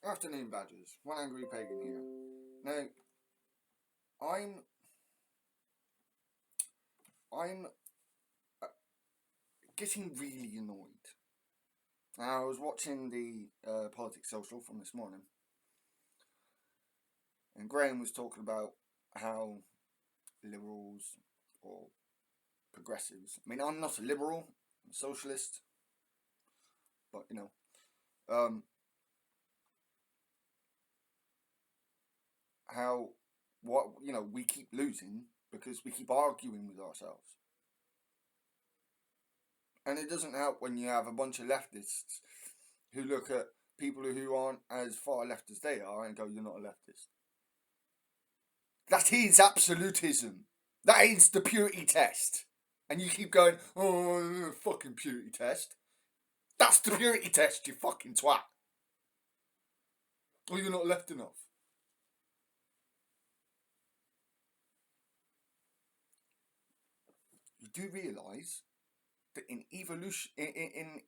Afternoon, Badgers. One angry pagan here. Now, I'm I'm getting really annoyed. Now, I was watching the Politics Social from this morning, and Graham was talking about how liberals or progressives. I mean, I'm not a liberal, I'm a socialist, but um, how we keep losing because we keep arguing with ourselves. And it doesn't help when you have a bunch of leftists who look at people who aren't as far left as they are and go, "You're not a leftist." That is absolutism. That is the purity test. And you keep going, "Oh, fucking purity test." That's the purity test, you fucking twat. Or you're not left enough. You do realise that in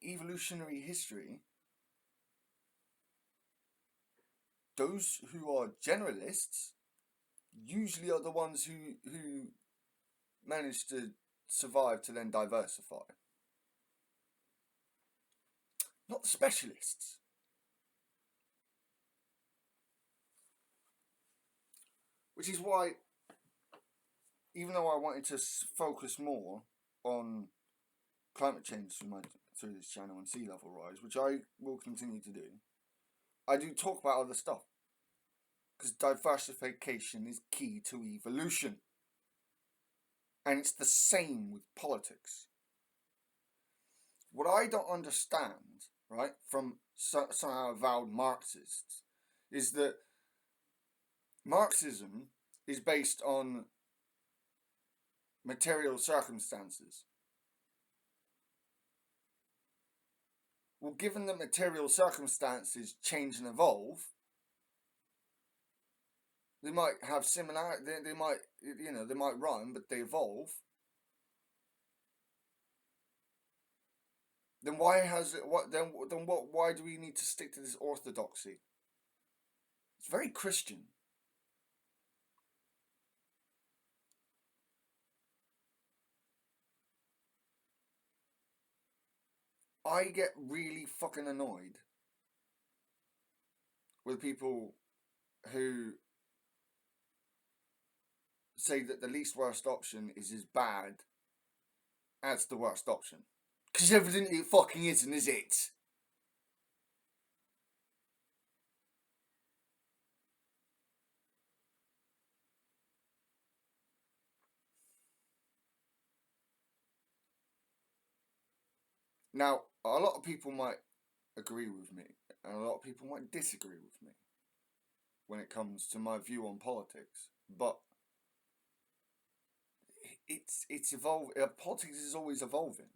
evolutionary history, those who are generalists usually are the ones who manage to survive to then diversify. Not the specialists. Which is why, even though I wanted to focus more on climate change through this channel and sea level rise, which I will continue to do, I do talk about other stuff. Because diversification is key to evolution. And it's the same with politics. What I don't understand, right, from some avowed Marxists, is that Marxism is based on material circumstances. Well, given that material circumstances change and evolve, they might have similar. They might, they might rhyme, but they evolve. Then why has it? What then? Then what? Why do we need to stick to this orthodoxy? It's very Christian. I get really fucking annoyed with people who say that the least worst option is as bad as the worst option. Because evidently it fucking isn't, is it? Now, a lot of people might agree with me, and a lot of people might disagree with me when it comes to my view on politics. But it's evolving. Politics is always evolving,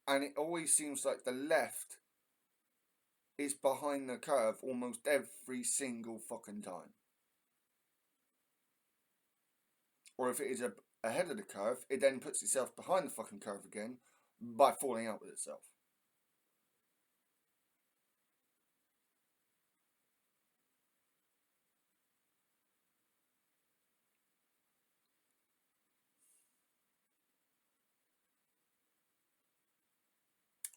and it always seems like the left is behind the curve almost every single fucking time. Or if it is ahead of the curve, it then puts itself behind the fucking curve again by falling out with itself.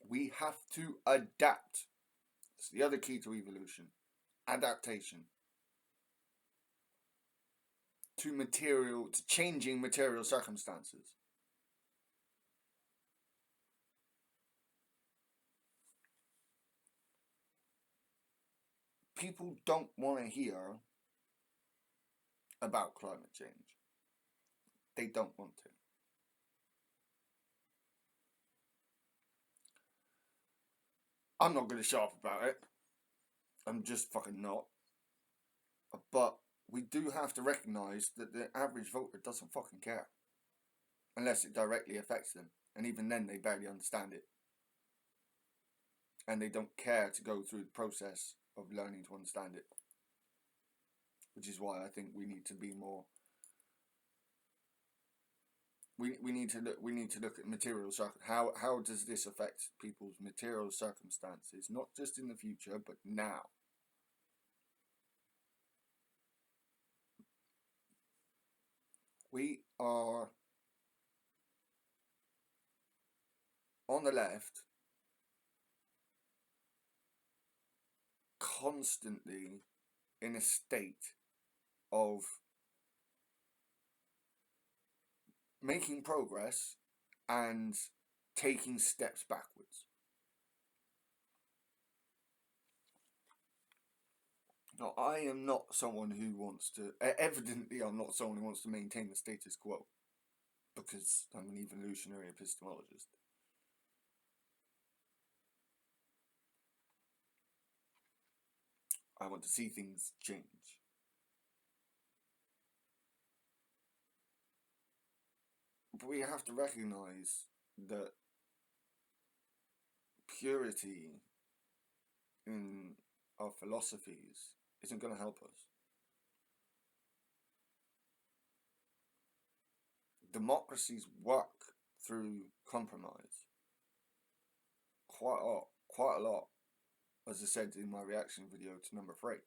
We have to adapt. It's the other key to evolution. Adaptation. To changing material circumstances. People don't want to hear about climate change. They don't want to. I'm not going to shut up about it. I'm just fucking not. But we do have to recognise that the average voter doesn't fucking care. Unless it directly affects them. And even then, they barely understand it. And they don't care to go through the process of learning to understand it. Which is why I think we need to be more we need to look at material how does this affect people's material circumstances, not just in the future but now. We are on the left constantly in a state of making progress and taking steps backwards. Now, I am not someone who wants to, evidently I'm not someone who wants to maintain the status quo, because I'm an evolutionary epistemologist. I want to see things change. But we have to recognize that purity in our philosophies isn't going to help us. Democracies work through compromise. Quite a lot, as I said in my reaction video to number 3.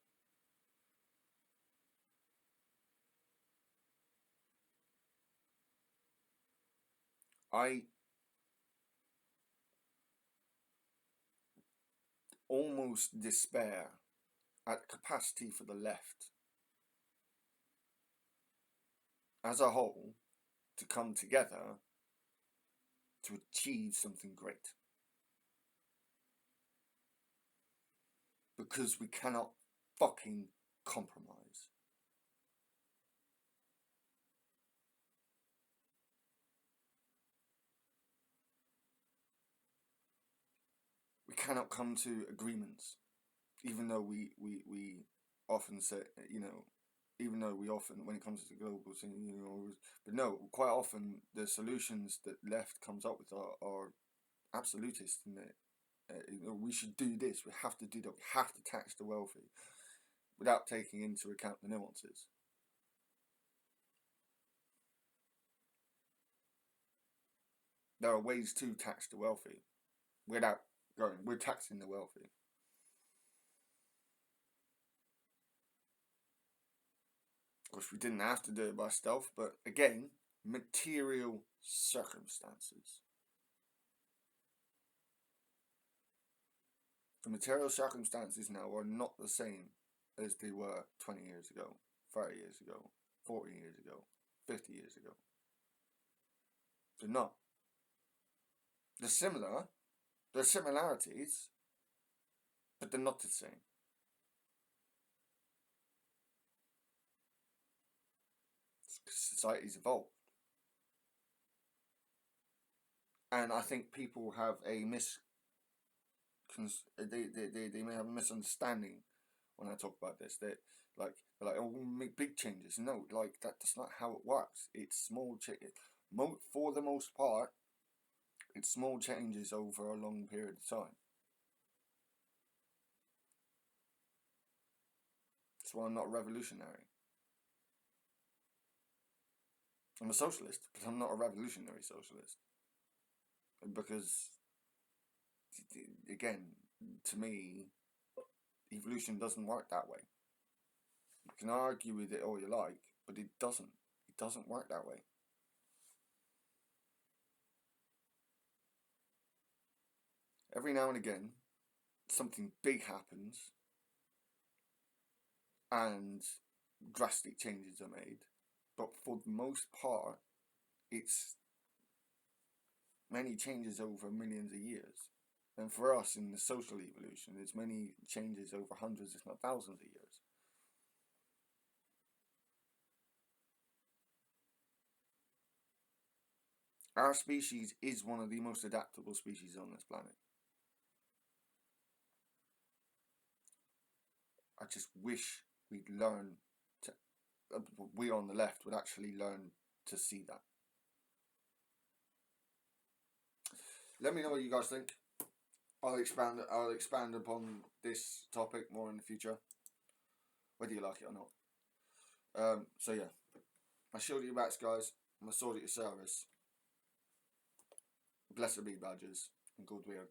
I almost despair at capacity for the left as a whole to come together to achieve something great. Because we cannot fucking compromise. We cannot come to agreements, even though we often say, even though we often, when it comes to the global thing, but no, quite often the solutions that left comes up with are absolutist, and we should do this, we have to do that, we have to tax the wealthy, without taking into account the nuances. There are ways to tax the wealthy without going, we're taxing the wealthy. Of course, we didn't have to do it by stealth, but again, material circumstances. The material circumstances now are not the same as they were 20 years ago, 30 years ago, 40 years ago, 50 years ago. They're not. They're similar, there are similarities, but they're not the same. Society's evolved. And I think people have a they may have a misunderstanding when I talk about this. They're like, oh, we'll make big changes. No, like, that's not how it works. It's small changes. For the most part, it's small changes over a long period of time. That's why I'm not revolutionary. I'm a socialist, but I'm not a revolutionary socialist. Because, again, to me, evolution doesn't work that way. You can argue with it all you like, but it doesn't. It doesn't work that way. Every now and again, something big happens and drastic changes are made, but for the most part, it's many changes over millions of years. And for us in the social evolution, it's many changes over hundreds, if not thousands of years. Our species is one of the most adaptable species on this planet. I just wish we'd learn to, we on the left would actually learn to see that. Let me know what you guys think. I'll expand upon this topic more in the future, whether you like it or not. So yeah, my shield at your backs, guys. My sword at your service. Blessed be badgers, and good weird.